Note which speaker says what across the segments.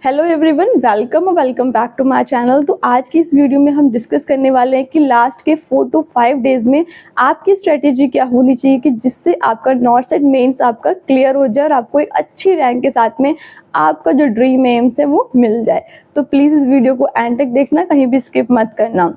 Speaker 1: Hello everyone, welcome back to my channel. तो आज की इस वीडियो में हम डिस्कस करने वाले हैं कि लास्ट के 4 to 5 डेज में आपकी स्ट्रेटेजी क्या होनी चाहिए कि जिससे आपका नॉर्थ सेट मेंस आपका क्लियर हो जाए और आपको एक अच्छी रैंक के साथ में आपका जो ड्रीम एम्स है वो मिल जाए। तो प्लीज़ इस वीडियो को एंड तक देखना, कहीं भी स्किप मत करना।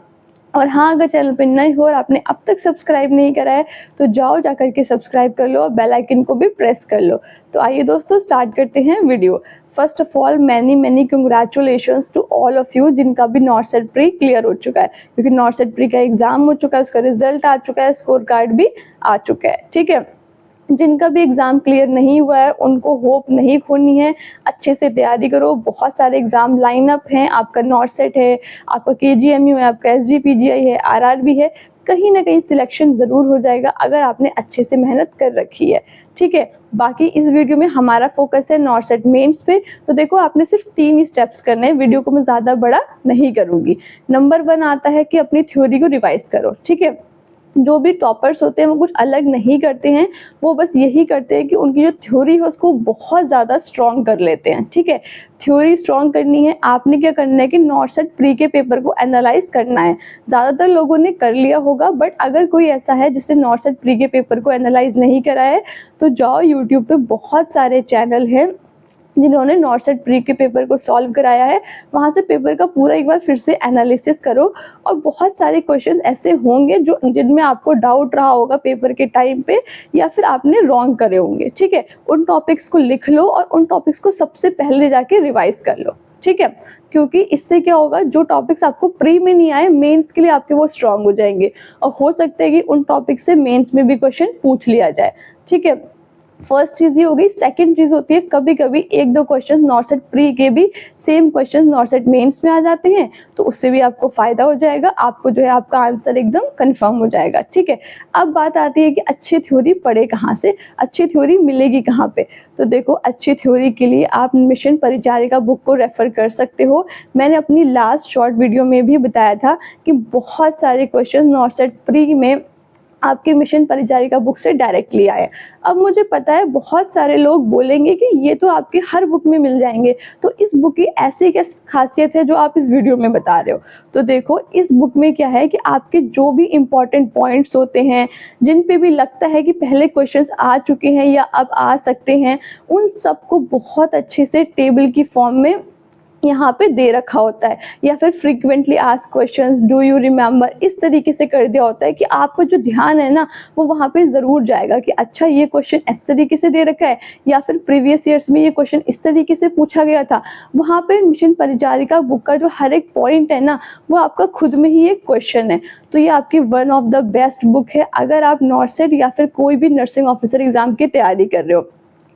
Speaker 1: और हाँ, अगर चैनल पे नए हो और आपने अब तक सब्सक्राइब नहीं करा है तो जाओ जा करके सब्सक्राइब कर लो और बेल आइकन को भी प्रेस कर लो। तो आइए दोस्तों, स्टार्ट करते हैं video. First of all many congratulations to all of you जिनका भी नॉर्थ सेट प्री क्लियर हो चुका है, क्योंकि नॉर्थ सेट प्री का एग्जाम हो चुका है, उसका रिजल्ट आ चुका है, स्कोर कार्ड भी आ चुका है। ठीक है, जिनका भी एग्ज़ाम क्लियर नहीं हुआ है उनको होप नहीं खोनी है, अच्छे से तैयारी करो। बहुत सारे एग्ज़ाम लाइन अप हैं, आपका नॉर्थ सेट है, आपका KGMU है, आपका SGPGI है, RRB है, कहीं ना कहीं सिलेक्शन ज़रूर हो जाएगा अगर आपने अच्छे से मेहनत कर रखी है। ठीक है, बाकी इस वीडियो में हमारा फोकस है नॉर्थ सेट मेंस पे। तो देखो, आपने सिर्फ 3 स्टेप्स करने हैं, वीडियो को मैं ज़्यादा बड़ा नहीं करूँगी। नंबर 1 आता है कि अपनी थ्योरी को रिवाइज़ करो। ठीक है, जो भी टॉपर्स होते हैं वो कुछ अलग नहीं करते हैं, वो बस यही करते हैं कि उनकी जो थ्योरी है उसको बहुत ज़्यादा स्ट्रॉन्ग कर लेते हैं। ठीक है, थ्योरी स्ट्रॉन्ग करनी है, आपने क्या करना है कि नॉर्थ सेट प्री के पेपर को एनालाइज करना है। ज़्यादातर लोगों ने कर लिया होगा, बट अगर कोई ऐसा है जिसने नॉर्थ सेट प्री के पेपर को एनालाइज नहीं करा है तो जाओ, यूट्यूब पे बहुत सारे चैनल हैं जिन्होंने नॉर्थ सेट प्री के पेपर को सॉल्व कराया है। वहाँ से पेपर का पूरा एक बार फिर से एनालिसिस करो, और बहुत सारे क्वेश्चन ऐसे होंगे जो जिनमें आपको डाउट रहा होगा पेपर के टाइम पे, या फिर आपने रॉन्ग करे होंगे। ठीक है, उन टॉपिक्स को लिख लो और उन टॉपिक्स को सबसे पहले जाके रिवाइज कर लो। ठीक है, क्योंकि इससे क्या होगा, जो टॉपिक्स आपको प्री में नहीं आए मेंस के लिए आपके वो स्ट्रांग हो जाएंगे, और हो सकता है कि उन टॉपिक से मेंस में भी क्वेश्चन पूछ लिया जाए। ठीक है, फर्स्ट चीज़ ये हो गई। सेकंड चीज़ होती है, कभी कभी 1-2 क्वेश्चन नॉर्थ सेट प्री के भी same question north set mains में आ जाते हैं, तो उससे भी आपको फ़ायदा हो जाएगा, आपको जो है आपका आंसर एकदम कंफर्म हो जाएगा। ठीक है, अब बात आती है कि अच्छी थ्योरी पढ़े कहाँ से, अच्छी थ्योरी मिलेगी कहाँ पे। तो देखो, अच्छी थ्योरी के लिए आप मिशन परिचारिका बुक को रेफ़र कर सकते हो। मैंने अपनी लास्ट शॉर्ट वीडियो में भी बताया था कि बहुत सारे क्वेश्चन नॉर्थ सेट प्री में आपके मिशन परिचारिका बुक से डायरेक्टली आए। अब मुझे पता है बहुत सारे लोग बोलेंगे कि ये तो आपके हर बुक में मिल जाएंगे, तो इस बुक की ऐसी क्या खासियत है जो आप इस वीडियो में बता रहे हो। तो देखो, इस बुक में क्या है कि आपके जो भी इम्पोर्टेंट पॉइंट्स होते हैं, जिन पे भी लगता है कि पहले क्वेश्चंस आ चुके हैं या अब आ सकते हैं, उन सबको बहुत अच्छे से टेबल की फॉर्म में यहाँ पे दे रखा होता है, या फिर frequently asked questions, do you remember, इस तरीके से कर दिया होता है कि आपका जो ध्यान है ना वो वहाँ पे ज़रूर जाएगा कि अच्छा ये क्वेश्चन इस तरीके से दे रखा है, या फिर प्रीवियस ईयर्स में ये क्वेश्चन इस तरीके से पूछा गया था। वहाँ पे मिशन परिचारिका बुक का जो हर एक पॉइंट है ना वो आपका खुद में ही एक क्वेश्चन है। तो ये आपकी one of the best book है अगर आप नॉर्थ सेट या फिर कोई भी नर्सिंग ऑफिसर एग्जाम की तैयारी कर रहे हो।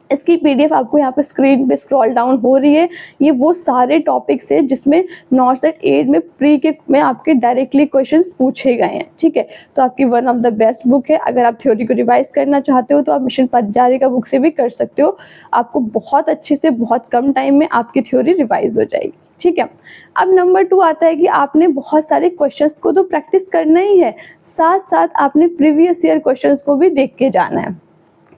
Speaker 1: इसकी PDF आपको यहाँ पे स्क्रीन पे स्क्रॉल डाउन हो रही है। ये वो सारे टॉपिक्स है जिसमें नॉर्थ सेट 8 में प्री के में आपके डायरेक्टली क्वेश्चंस पूछे गए हैं। ठीक है, तो आपकी one of the best book है। अगर आप थ्योरी को रिवाइज करना चाहते हो तो आप मिशन परिचारिका बुक से भी कर सकते हो, आपको बहुत अच्छे से बहुत कम टाइम में आपकी थ्योरी रिवाइज हो जाएगी। ठीक है, अब नंबर 2 आता है कि आपने बहुत सारे क्वेश्चंस को तो प्रैक्टिस करना ही है, साथ साथ आपने प्रीवियस ईयर क्वेश्चंस को भी देख के जाना है।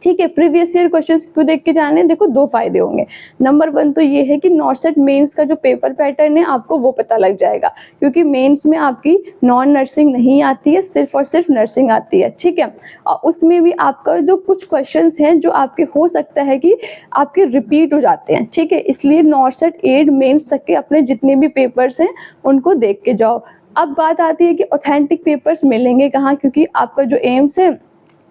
Speaker 1: ठीक है, प्रीवियस ईयर क्वेश्चंस क्यों देख के जाने, देखो 2 फायदे होंगे। नंबर 1 तो ये है कि नॉर्थ सेट मेंस का जो पेपर पैटर्न है आपको वो पता लग जाएगा, क्योंकि मेंस में आपकी नॉन नर्सिंग नहीं आती है, सिर्फ और सिर्फ नर्सिंग आती है। ठीक है, और उसमें भी आपका जो कुछ क्वेश्चंस हैं जो आपके हो सकता है कि आपके रिपीट हो जाते हैं। ठीक है, इसलिए नॉर्थ सेट 8 मेंस तक के अपने जितने भी पेपर्स हैं उनको देख के जाओ। अब बात आती है कि ऑथेंटिक पेपर्स मिलेंगे कहाँ, क्योंकि आपका जो एम्स है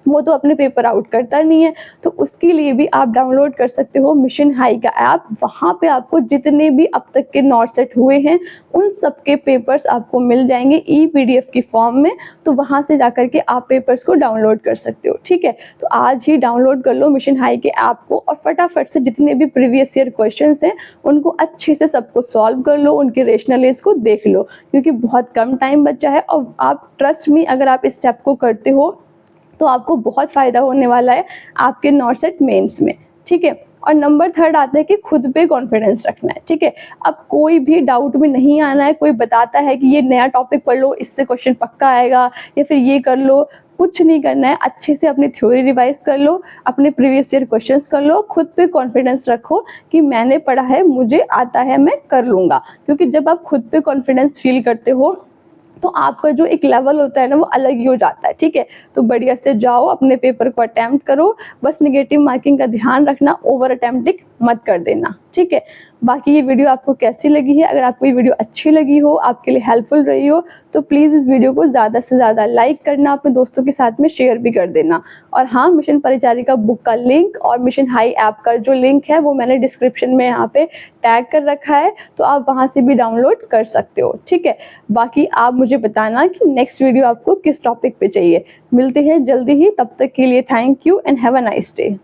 Speaker 1: वो तो अपने पेपर आउट करता नहीं है, तो उसके लिए भी आप डाउनलोड कर सकते हो मिशन हाई का ऐप। वहाँ पे आपको जितने भी अब तक के नॉर्थ सेट हुए हैं उन सब के पेपर्स आपको मिल जाएंगे PDF की फॉर्म में, तो वहाँ से जाकर के आप पेपर्स को डाउनलोड कर सकते हो। ठीक है, तो आज ही डाउनलोड कर लो मिशन हाई के ऐप को, और फटाफट से जितने भी प्रीवियस ईयर क्वेश्चन हैं उनको अच्छे से सबको सॉल्व कर लो, उनके रेशनलिटीज को देख लो, क्योंकि बहुत कम टाइम बचा है। और आप ट्रस्ट मी, अगर आप इस स्टेप को करते हो तो आपको बहुत फ़ायदा होने वाला है आपके नॉर्थ सेट मेंस में। ठीक है, और नंबर 3 आता है कि खुद पे कॉन्फिडेंस रखना है। ठीक है, अब कोई भी डाउट में नहीं आना है, कोई बताता है कि ये नया टॉपिक पढ़ लो इससे क्वेश्चन पक्का आएगा, या फिर ये कर लो, कुछ नहीं करना है, अच्छे से अपनी थ्योरी रिवाइज कर लो, अपने प्रीवियस ईयर क्वेश्चंस कर लो, खुद पे कॉन्फिडेंस रखो कि मैंने पढ़ा है, मुझे आता है, मैं कर लूँगा। क्योंकि जब आप खुद पे कॉन्फिडेंस फील करते हो तो आपका जो एक लेवल होता है ना वो अलग ही हो जाता है, ठीक है। तो बढ़िया से जाओ, अपने पेपर को अटेम्प्ट करो, बस नेगेटिव मार्किंग का ध्यान रखना, ओवर अटेम्प्टिंग मत कर देना, ठीक है। बाकी ये वीडियो आपको कैसी लगी है? अगर आपको ये वीडियो अच्छी लगी हो, आपके लिए हेल्पफुल रही हो, तो प्लीज़ इस वीडियो को ज़्यादा से ज़्यादा लाइक करना, अपने दोस्तों के साथ में शेयर भी कर देना। और हाँ, मिशन परिचारिका बुक का लिंक और मिशन हाई ऐप का जो लिंक है वो मैंने डिस्क्रिप्शन में यहाँ पे टैग कर रखा है, तो आप वहाँ से भी डाउनलोड कर सकते हो, ठीक है। बाकी आप मुझे बताना कि नेक्स्ट वीडियो आपको किस टॉपिक पे चाहिए। मिलते हैं जल्दी ही, तब तक के लिए thank you and have a nice day.